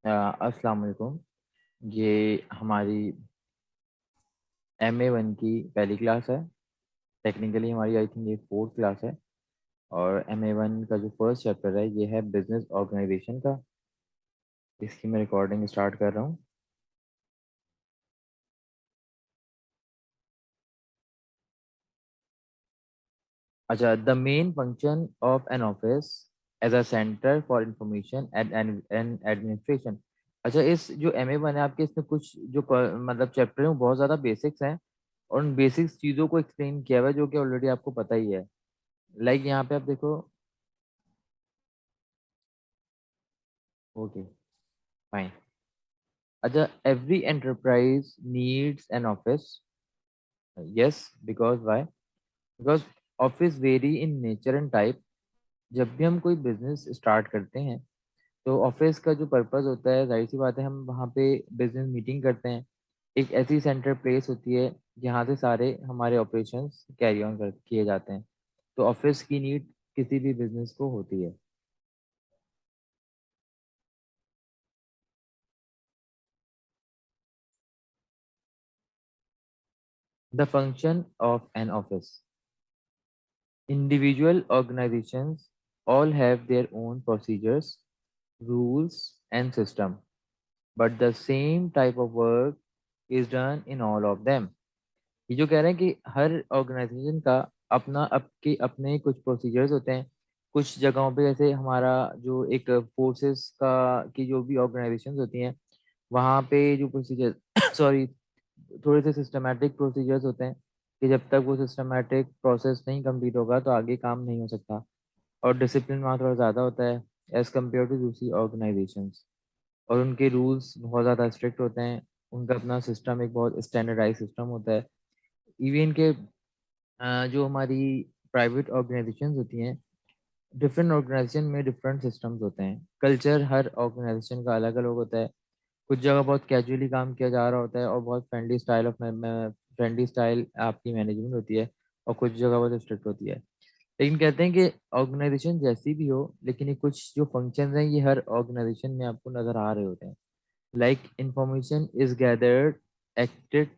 अस्सलाम वालेकुम। ये हमारी MA1 की पहली क्लास है। टेक्निकली हमारी आई थिंक ये फोर्थ क्लास है। और MA1 का जो फर्स्ट चैप्टर है ये है बिजनेस ऑर्गेनाइजेशन का। इसकी मैं रिकॉर्डिंग स्टार्ट कर रहा हूँ। अच्छा, the main function of an office as a centre for information and administration. अच्छा, इस जो MA1 है आपके, इसमें कुछ जो मतलब चैप्टर है वो बहुत ज़्यादा बेसिक्स हैं। और उन बेसिक्स चीज़ों को एक्सप्लेन किया हुआ है जो कि ऑलरेडी आपको पता ही है। लाइक यहाँ पे आप देखो। Okay, fine. अच्छा, every enterprise needs an office. Yes, because why? Because office vary in nature and type. जब भी हम कोई बिजनेस स्टार्ट करते हैं तो ऑफिस का जो पर्पस होता है, जाहिर सी बात है, हम वहाँ पे बिजनेस मीटिंग करते हैं। एक ऐसी सेंटर प्लेस होती है जहाँ से सारे हमारे ऑपरेशंस कैरी ऑन कर किए जाते हैं। तो ऑफिस की नीड किसी भी बिजनेस को होती है। The function of an office. Individual organizations all have their own procedures, rules, and system, but the same type of work is done in all of them. ये जो कह रहे हैं कि हर ऑर्गेनाइजेशन का अपना अपने कुछ प्रोसीजर्स होते हैं। कुछ जगहों पे जैसे हमारा जो एक फोर्सेस का की जो भी ऑर्गेनाइजेशंस होती हैं, वहाँ पे जो प्रोसीजर सॉरी, थोड़े से सिस्टमेटिक प्रोसीजर्स होते हैं कि जब तक वो सिस्टमेटिक प्रोसेस नहीं कंप्लीट होगा तो आगे काम नहीं हो सकता। और डिसिप्लिन वहाँ थोड़ा ज़्यादा होता है एज़ कम्पेयर टू दूसरी ऑर्गेनाइजेशंस। और उनके रूल्स बहुत ज़्यादा स्ट्रिक्ट होते हैं। उनका अपना सिस्टम एक बहुत स्टैंडर्डाइज सिस्टम होता है। इवन के जो हमारी प्राइवेट ऑर्गेनाइजेशंस होती हैं, डिफरेंट ऑर्गेनाइजेशन में डिफरेंट सिस्टम्स होते हैं। कल्चर हर ऑर्गेनाइजेशन का अलग अलग होता है। कुछ जगह बहुत कैजुअली काम किया जा रहा होता है और बहुत फ्रेंडली स्टाइल आपकी मैनेजमेंट होती है। और कुछ जगह बहुत स्ट्रिक्ट होती है। लेकिन कहते हैं कि ऑर्गेनाइजेशन जैसी भी हो, लेकिन ये कुछ जो फंक्शंस हैं ये हर ऑर्गेनाइजेशन में आपको नजर आ रहे होते हैं। Like information is gathered, acted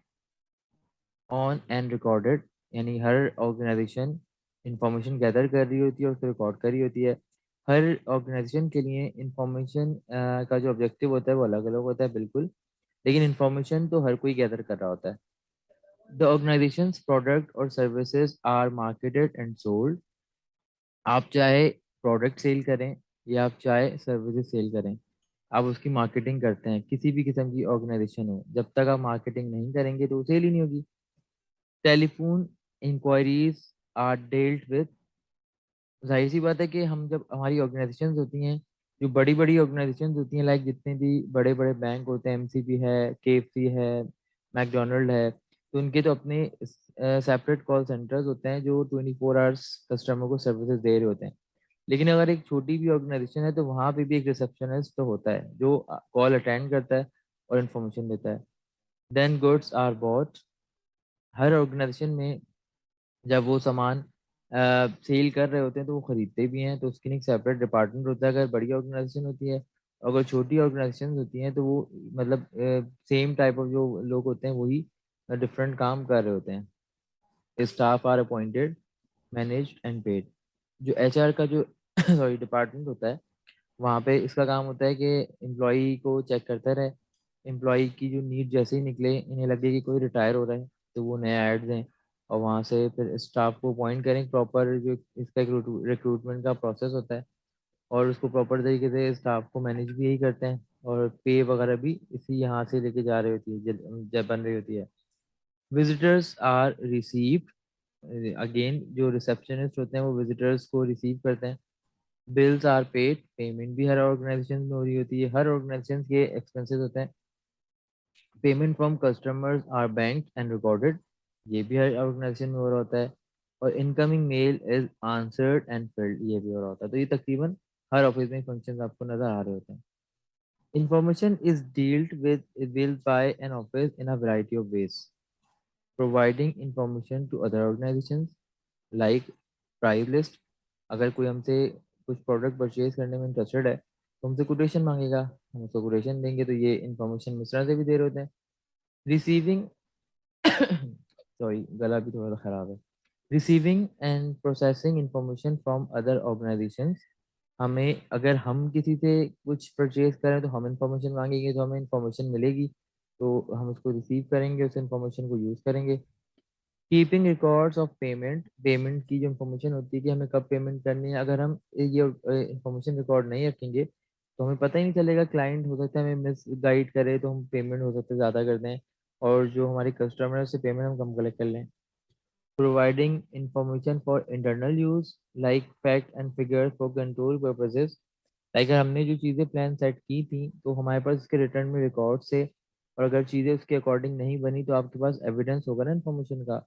on and recorded. यानी हर ऑर्गेनाइजेशन इंफॉर्मेशन गैदर कर रही होती है और उसको रिकॉर्ड कर रही होती है। हर ऑर्गेनाइजेशन के लिए इंफॉर्मेशन का जो ऑब्जेक्टिव होता है वो अलग अलग होता है, बिल्कुल। लेकिन इंफॉर्मेशन तो हर कोई गैदर कर रहा होता है। द ऑर्गेनाइजेशंस प्रोडक्ट और services are marketed and sold. आप चाहे प्रोडक्ट सेल करें या आप चाहे सर्विसेज सेल करें, आप उसकी मार्केटिंग करते हैं। किसी भी किस्म की ऑर्गेनाइजेशन हो, जब तक आप मार्केटिंग नहीं करेंगे तो सेल ही नहीं होगी। Telephone enquiries are dealt with. जाहिर सी बात है कि हम जब हमारी ऑर्गेनाइजेशन होती हैं, जो बड़ी बड़ी ऑर्गेनाइजेशन होती हैं, लाइक जितने भी बड़े बड़े बैंक होते हैं, MCB है, KFC है, मैकडोनल्ड है, तो उनके तो अपने सेपरेट कॉल सेंटर्स होते हैं जो 24 आवर्स कस्टमर को सर्विसेज दे रहे होते हैं। लेकिन अगर एक छोटी भी ऑर्गेनाइजेशन है तो वहाँ पे भी एक रिसेप्शनिस्ट तो होता है जो कॉल अटेंड करता है और इन्फॉर्मेशन देता है। Then goods are bought. हर ऑर्गेनाइजेशन में जब वो सामान सेल कर रहे होते हैं तो वो खरीदते भी हैं, तो उसके लिए एक सेपरेट डिपार्टमेंट होता है अगर बड़ी ऑर्गेनाइजेशन होती है। अगर छोटी ऑर्गेनाइजेशन होती हैं तो वो मतलब सेम टाइप ऑफ जो लोग होते हैं वही डिफरेंट काम कर रहे होते हैं। Staff are appointed, managed and paid. जो HR का जो सॉरी डिपार्टमेंट होता है, वहाँ पे इसका काम होता है कि एम्प्लॉई को चेक करता रहे। एम्प्लॉई की जो नीड जैसे ही निकले, इन्हें लगे कि कोई रिटायर हो रहा है, तो वो नया ऐड दें। और वहाँ से फिर स्टाफ को अपॉइंट करें। प्रॉपर जो इसका एक रिक्रूटमेंट का प्रोसेस होता है और उसको प्रॉपर तरीके से स्टाफ को मैनेज भी यही करते हैं। और पे वगैरह भी इसी यहाँ से लेके जा रही होती है, जब बन रही होती है। Visitors are received. अगेन जो रिसेप्शनिस्ट होते हैं वो विजिटर्स को रिसीव करते हैं। Bills are paid. पेमेंट भी हर ऑर्गेनाइजेशन में हो रही होती है। हर ऑर्गेनाइजेशन के एक्सपेंसेस होते हैं। Payment from customers are bank and recorded. ये भी हर ऑर्गेनाइजेशन में हो रहा होता है। और incoming mail is answered and filled, ये भी हो रहा होता है। तो ये तकरीबन हर ऑफिस में फंक्शन आपको नजर आ रहे होते हैं। Information is dealt with by an office in a variety of ways. Providing information to other organisations like price list. अगर कोई हमसे कुछ प्रोडक्ट परचेज करने में इंटरेस्टेड है तो हमसे कोटेशन मांगेगा, हम उसको कोटेशन देंगे, तो ये इन्फॉर्मेशन मिश्रण से भी दे रहे होते हैं। रिसीविंग सॉरी, गला भी थोड़ा सा खराब है। Receiving end processing information from other organisations. हमें अगर हम किसी से कुछ परचेज करें तो हम इंफॉर्मेशन मांगेंगे, तो हमें इंफॉर्मेशन मिलेगी, तो हम उसको रिसीव करेंगे, उस इंफॉर्मेशन को यूज़ करेंगे। Keeping records of payment, payment की जो इन्फॉर्मेशन होती है कि हमें कब पेमेंट करनी है, अगर हम ये इन्फॉर्मेशन रिकॉर्ड नहीं रखेंगे तो हमें पता ही नहीं चलेगा। क्लाइंट हो सकता है हमें मिस गाइड करे, तो हम पेमेंट हो सकता है ज़्यादा कर दें, और जो हमारे कस्टमर है उससे पेमेंट हम कम कलेक्ट कर लें। Providing information for internal use like fact and figures for control purposes. Like अगर हमने जो चीज़ें प्लान सेट की थी तो हमारे पास इसके रिटर्न में रिकॉर्ड से, और अगर चीज़ें उसके अकॉर्डिंग नहीं बनी तो आपके पास एविडेंस होगा ना इन्फॉर्मेशन का,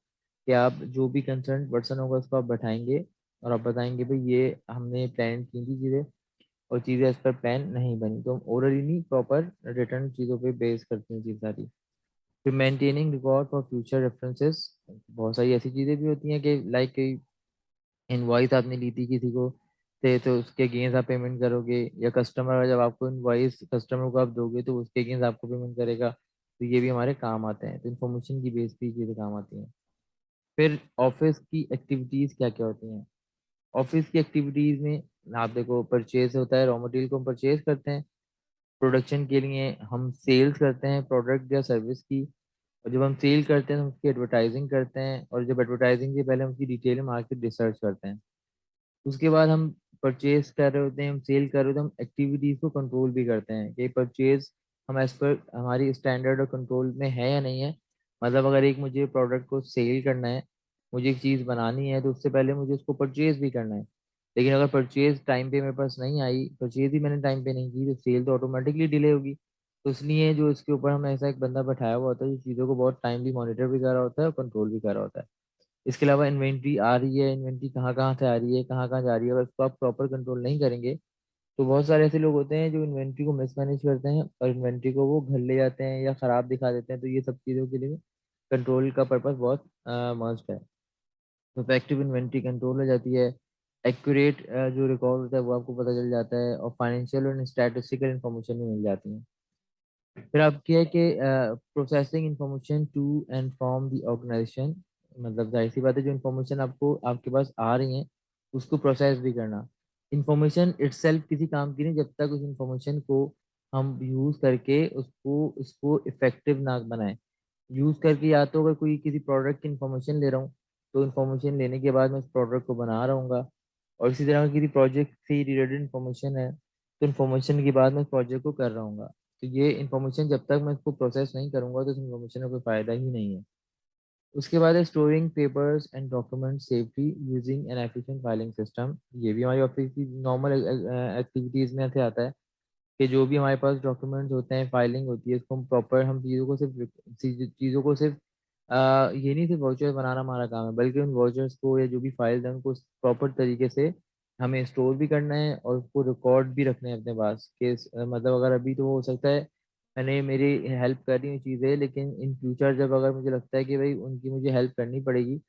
कि आप जो भी कंसर्न पर्सन होगा उसको आप बैठाएंगे और आप बताएंगे भाई ये हमने प्लान की थी चीज़ें, और चीज़ें इस पर प्लान नहीं बनी, तो हम ओरली नहीं प्रॉपर रिटर्न चीज़ों पे बेस करते हैं चीज़ सारी। फिर maintaining record for future references. बहुत सारी ऐसी चीज़ें भी होती हैं कि लाइक इनवॉइस आपने ली थी किसी को से, तो उसके अगेंस्ट आप पेमेंट करोगे, या कस्टमर जब आपको इनवॉइस कस्टमर को आप दोगे तो उसके अगेंस्ट आपको पेमेंट करेगा, तो ये भी हमारे काम आते हैं, तो इन्फॉर्मेशन की बेस पे ये चीज़ें काम आती हैं। फिर ऑफिस की एक्टिविटीज़ क्या क्या होती हैं। ऑफिस की एक्टिविटीज़ में आप देखो, परचेज होता है, रॉ मटेरियल को हम परचेज करते हैं प्रोडक्शन के लिए, हम सेल्स करते हैं प्रोडक्ट या सर्विस की, और जब हम सेल करते हैं तो हम उसकी एडवर्टाइजिंग करते हैं, और जब एडवर्टाइजिंग से पहले हम उसकी डिटेल मार्केट रिसर्च करते हैं। उसके बाद हम परचेज कर रहे होते हैं, हम सेल कर रहे होते हैं, हम एक्टिविटीज को कंट्रोल भी करते हैं कि परचेज हम एज पर हमारी स्टैंडर्ड और कंट्रोल में है या नहीं है। मतलब अगर एक मुझे प्रोडक्ट को सेल करना है, मुझे एक चीज़ बनानी है, तो उससे पहले मुझे उसको परचेज भी करना है। लेकिन अगर परचेज टाइम पे मेरे पास नहीं आई, परचेज ही मैंने टाइम पे नहीं की, तो सेल तो ऑटोमेटिकली डिले होगी। तो इसलिए जो इसके ऊपर हमने ऐसा एक बंदा बैठाया हुआ होता है जो चीज़ों को बहुत टाइमली मॉनिटर भी कर रहा होता है और कंट्रोल भी कर रहा होता है। इसके अलावा इन्वेंट्री आ रही है, इन्वेंट्री कहाँ कहाँ से आ रही है, कहाँ कहाँ जा रही है, अगर उसको आप प्रॉपर कंट्रोल नहीं करेंगे तो बहुत सारे ऐसे लोग होते हैं जो इन्वेंट्री को मिसमैनेज करते हैं और इन्वेंट्री को वो घर ले जाते हैं या खराब दिखा देते हैं, तो ये सब चीज़ों के लिए कंट्रोल का पर्पस बहुत मस्ट है। तो इफेक्टिव इन्वेंट्री कंट्रोल हो जाती है। एक्यूरेट जो रिकॉर्ड होता है वो आपको पता चल जाता है, और फाइनेंशियल और स्टैटिस्टिकल इन्फॉर्मेशन भी मिल जाती है। फिर आप क्या है कि processing information to and from the organisation. मतलब जाहिर सी बात है, जो इन्फॉर्मेशन आपको आपके पास आ रही है उसको प्रोसेस भी करना। इंफॉर्मेशन इटसेल्फ किसी काम की नहीं जब तक उस इंफॉर्मेशन को हम यूज करके उसको उसको इफेक्टिव ना बनाए। यूज करके, या तो अगर कोई किसी प्रोडक्ट की इंफॉर्मेशन ले रहा हूँ तो इंफॉर्मेशन लेने के बाद मैं उस प्रोडक्ट को बना रहूँगा, और इसी तरह किसी प्रोजेक्ट से रिलेटेड इंफॉर्मेशन है तो इन्फॉर्मेशन के बाद मैं प्रोजेक्ट को कर रहा हूँ। तो ये इन्फॉर्मेशन जब तक मैं इसको प्रोसेस नहीं करूंगा तो इस इन्फॉर्मेशन का कोई फायदा ही नहीं है। उसके बाद है storing papers and document safely using N efficient filing system. ये भी हमारी ऑफिस की नॉर्मल एक्टिविटीज में से आता है कि जो भी हमारे पास डॉक्यूमेंट्स होते हैं, फाइलिंग होती है, उसको हम प्रॉपर, हम चीज़ों को सिर्फ ये नहीं सिर्फ वाउचर बनाना हमारा काम है, बल्कि उन वाउचर्स को या जो भी फाइल्स हैं उनको प्रॉपर तरीके से हमें स्टोर भी करना है और उसको रिकॉर्ड भी रखना है अपने पास कि मतलब अगर अभी तो हो सकता है मैंने मेरी हेल्प कर रही हुई चीज़ें, लेकिन इन फ्यूचर जब अगर मुझे लगता है कि भाई उनकी मुझे हेल्प करनी पड़ेगी,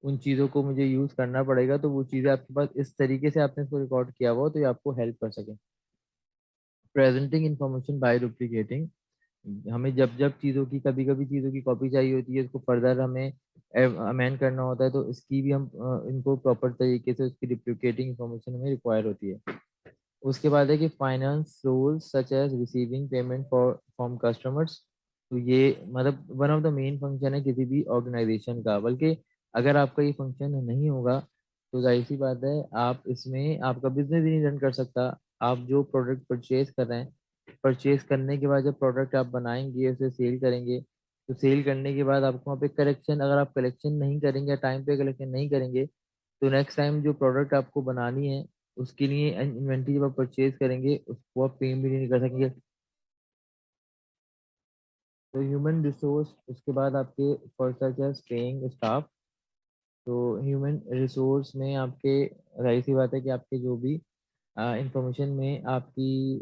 उन चीज़ों को मुझे यूज़ करना पड़ेगा, तो वो चीज़ें आपके पास इस तरीके से आपने इसको रिकॉर्ड किया हुआ हो तो ये आपको हेल्प कर सके। Presenting information bye duplicating. हमें जब जब चीज़ों की कभी कभी चीज़ों की कॉपी चाहिए होती है, इसको फर्दर हमें अमेंड करना होता है, तो इसकी भी हम इनको प्रॉपर तरीके से उसकी डुप्लीकेटिंग इंफॉर्मेशन हमें रिक्वायर होती है। उसके बाद है कि finance rules such as receiving payment for from customers. तो ये मतलब one of the main function है किसी भी ऑर्गेनाइजेशन का, बल्कि अगर आपका ये फंक्शन नहीं होगा तो जाहिर सी बात है आप इसमें आपका बिजनेस ही नहीं रन कर सकता। आप जो प्रोडक्ट परचेज कर रहे हैं, परचेज करने के बाद जब प्रोडक्ट आप बनाएंगे उसे सेल करेंगे, तो सेल करने के बाद आपको वहाँ पे कलेक्शन, अगर आप कलेक्शन नहीं करेंगे, टाइम पे कलेक्शन नहीं करेंगे, तो नेक्स्ट टाइम जो प्रोडक्ट आपको बनानी है उसके लिए इन्वेंट्री जब आप परचेज करेंगे उसको आप पेम भी नहीं कर सकेंगे। तो ह्यूमन रिसोर्स, उसके बाद आपके फर्स्ट सच पेइंग स्टाफ। तो ह्यूमन रिसोर्स में आपके जाहिर सी बात है कि आपके जो भी इंफॉर्मेशन में आपकी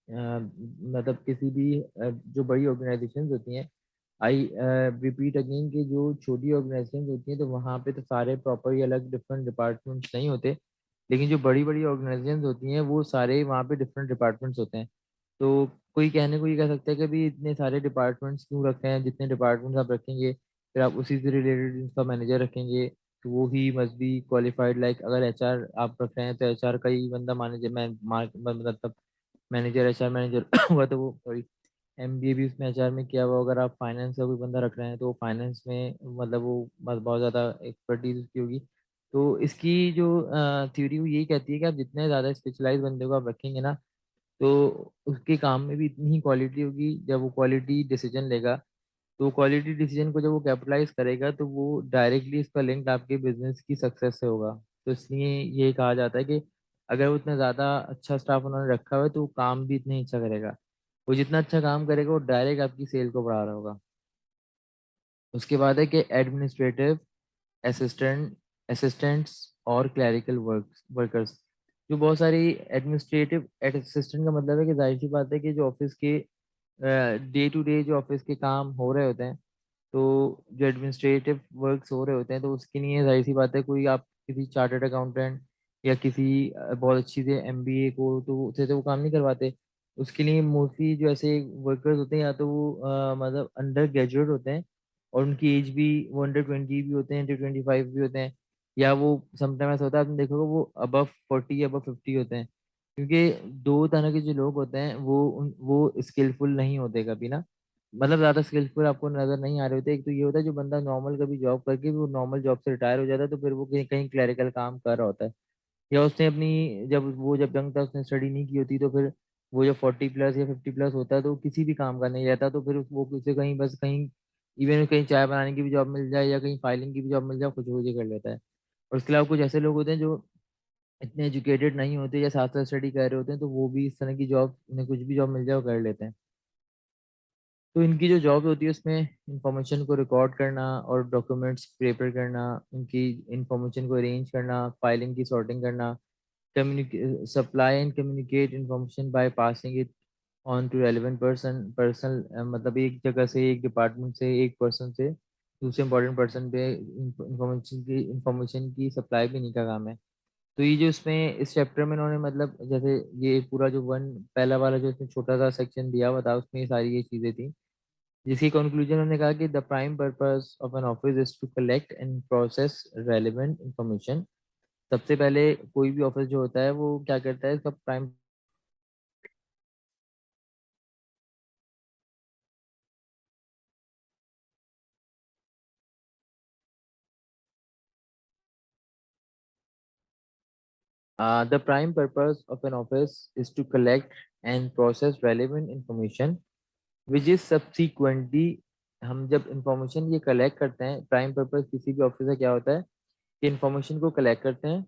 मतलब किसी भी जो बड़ी ऑर्गेनाइजेशंस होती हैं, आई रिपीट अगेन कि जो छोटी ऑर्गेनाइजेशंस होती हैं तो वहाँ पे तो सारे प्रॉपर अलग डिफरेंट डिपार्टमेंट्स नहीं होते। लेकिन जो बड़ी बड़ी ऑर्गेनाइजेशन होती हैं वो सारे वहाँ पे डिफरेंट डिपार्टमेंट्स होते हैं। तो कोई कहने को ये कह सकता है कि भी इतने सारे डिपार्टमेंट्स क्यों रखे हैं, जितने डिपार्टमेंट्स आप रखेंगे फिर आप उसी से रिलेटेड उसका मैनेजर रखेंगे, तो वो he must be qualified. Like अगर एचआर आप रख रहे हैं तो एचआर का ही बंदा मैनेजर मतलब मैनेजर एचआर मैनेजर हुआ, तो वो सॉरी एमबीए भी उसमें एचआर में किया हुआ। अगर आप फाइनेंस का कोई बंदा रख रहे हैं तो फाइनेंस में मतलब वो बहुत ज़्यादा एक्सपर्टीज उसकी होगी। तो इसकी जो थ्योरी वो यही कहती है कि आप जितने ज़्यादा स्पेशलाइज बंदे को आप रखेंगे ना, तो उसके काम में भी इतनी ही क्वालिटी होगी। जब वो क्वालिटी डिसीजन लेगा, तो क्वालिटी डिसीजन को जब वो कैपिटलाइज करेगा तो वो डायरेक्टली इसका लिंक आपके बिजनेस की सक्सेस से होगा। तो इसलिए ये कहा जाता है कि अगर वो इतना ज़्यादा अच्छा स्टाफ उन्होंने रखा हुआ है तो वो काम भी इतना ही अच्छा करेगा। वो जितना अच्छा काम करेगा वो डायरेक्ट आपकी सेल को बढ़ा रहा होगा। उसके बाद है कि एडमिनिस्ट्रेटिव असिस्टेंट असिस्टेंट्स और क्लरिकल वर्कर्स। जो बहुत सारी एडमिनिस्ट्रेटिव असिस्टेंट का मतलब है कि जाहिर सी बात है कि जो ऑफिस के डे टू डे जो ऑफिस के काम हो रहे होते हैं, तो जो एडमिनिस्ट्रेटिव वर्क्स हो रहे होते हैं, तो उसके लिए जाहिर सी बात है कोई आप किसी चार्टर्ड अकाउंटेंट या किसी बहुत अच्छी से एमबीए को तो उससे तो वो काम नहीं करवाते। उसके लिए मोस्टली जो ऐसे वर्कर्स होते हैं या तो वो मतलब अंडर ग्रेजुएट होते हैं, और उनकी एज भी वो अंडर 20 भी होते हैं, अंडर 25 भी होते हैं, या वो समटाइम ऐसा होता है आपने देखोगे वो अबव 40 अबव 50 होते हैं। क्योंकि दो तरह के जो लोग होते हैं वो स्किलफुल नहीं होते कभी ना, मतलब ज्यादा स्किलफुल आपको नजर नहीं आ रहे होते। एक तो ये होता है जो बंदा नॉर्मल कभी जॉब करके भी वो नॉर्मल जॉब से रिटायर हो जाता है, तो फिर वो कहीं कहीं क्लरिकल काम कर रहा होता है। या उसने अपनी जब यंग था उसने स्टडी नहीं की होती, तो फिर वो जब 40 प्लस या 50 प्लस होता है तो वो किसी भी काम का नहीं रहता, तो फिर वो उसे कहीं बस कहीं इवन कहीं चाय बनाने की भी जॉब मिल जाए या कहीं फाइलिंग की भी जॉब मिल जाए कुछ कुछ कर लेता है। और उसके अलावा कुछ ऐसे लोग होते हैं जो इतने एजुकेटेड नहीं होते या साथ साथ स्टडी कर रहे होते हैं, तो वो भी इस तरह की जॉब उन्हें कुछ भी जॉब मिल जाए वो कर लेते हैं। तो इनकी जो जॉब होती है उसमें इंफॉर्मेशन को रिकॉर्ड करना और डॉक्यूमेंट्स प्रिपेयर करना, उनकी इंफॉर्मेशन को अरेंज करना, फाइलिंग की सॉर्टिंग करना, communicate supply and communicate information by passing it on to relevant person, मतलब एक जगह से एक डिपार्टमेंट से एक पर्सन से दूसरे इंपॉर्टेंट पर्सन पे इंफॉर्मेशन की सप्लाई भी इन्हीं का काम है। तो ये जो इसमें इस चैप्टर में इन्होंने मतलब जैसे ये पूरा जो वन पहला वाला जो इसमें छोटा सा सेक्शन दिया हुआ था उसमें ये सारी ये चीजें थी, जिसकी कंक्लूजन उन्होंने कहा कि the prime purpose of an office is to collect and process relevant information. सबसे पहले कोई भी ऑफिस जो होता है वो क्या करता है, इसका prime the prime purpose of an office is to collect and process relevant information which is subsequently. हम जब इंफॉर्मेशन ये कलेक्ट करते हैं, प्राइम पर्पस किसी भी ऑफिस का क्या होता है कि इंफॉर्मेशन को कलेक्ट करते हैं,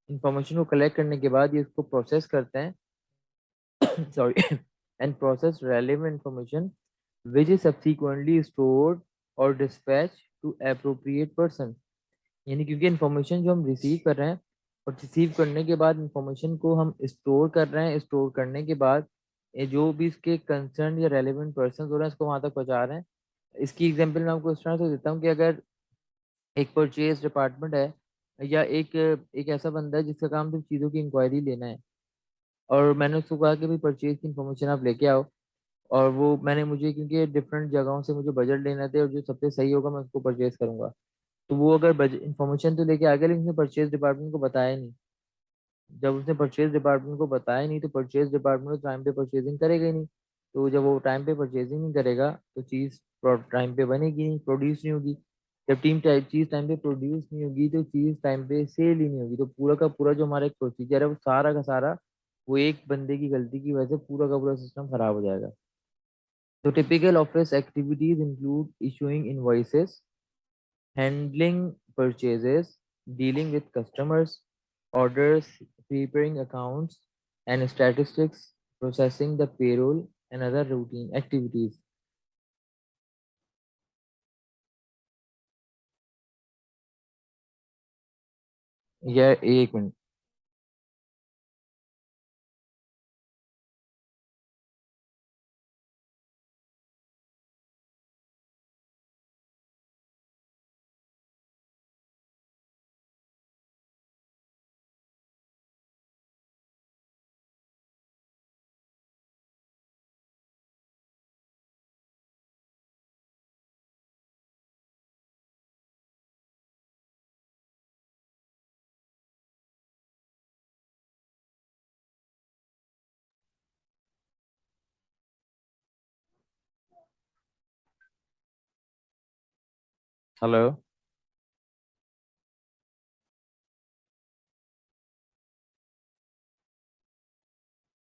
इंफॉर्मेशन को कलेक्ट करने के बाद ये इसको प्रोसेस करते हैं sorry and process relevant information which is subsequently stored or dispatched to appropriate person। यानी क्योंकि इंफॉर्मेशन जो हम रिसीव कर रहे हैं और रिसीव करने के बाद इंफॉर्मेशन को हम स्टोर कर रहे हैं, स्टोर करने के बाद ये जो भी इसके कंसर्न या रेलेवेंट पर्सन हो रहे हैं इसको वहां तक पहुंचा रहे हैं। इसकी एग्जांपल मैं आपको इस तरह से देता हूँ कि अगर एक परचेज डिपार्टमेंट है या एक एक ऐसा बंदा है जिसका काम सिर्फ चीज़ों की इंक्वायरी लेना है, और मैंने उसको कहा कि भाई परचेज की इन्फॉर्मेशन आप लेके आओ, और वो मैंने मुझे क्योंकि डिफरेंट जगहों से मुझे बजट लेना थे और जो सबसे सही होगा मैं उसको परचेज करूंगा। तो वो अगर बजट इन्फॉर्मेशन तो लेके आ गया लेकिन उसने परचेज डिपार्टमेंट को बताया नहीं। जब उसने परचेज डिपार्टमेंट को बताया नहीं तो परचेज डिपार्टमेंट तो टाइम पे परचेजिंग करेगा ही नहीं। तो जब वो टाइम पे परचेजिंग नहीं करेगा तो चीज़ टाइम पे बनेगी नहीं, प्रोड्यूस नहीं होगी। जब चीज़ टाइम पे प्रोड्यूस नहीं होगी तो चीज़ टाइम पे सेल ही नहीं होगी। तो पूरा का पूरा जो हमारा एक प्रोसीजर है वो सारा का सारा वो एक बंदे की गलती की वजह से पूरा का पूरा सिस्टम खराब हो जाएगा। तो typical office activities include issuing invoices, handling purchases, dealing with customers, orders, preparing accounts and statistics, processing the payroll, and other routine activities. यह एक मिनट। Hello.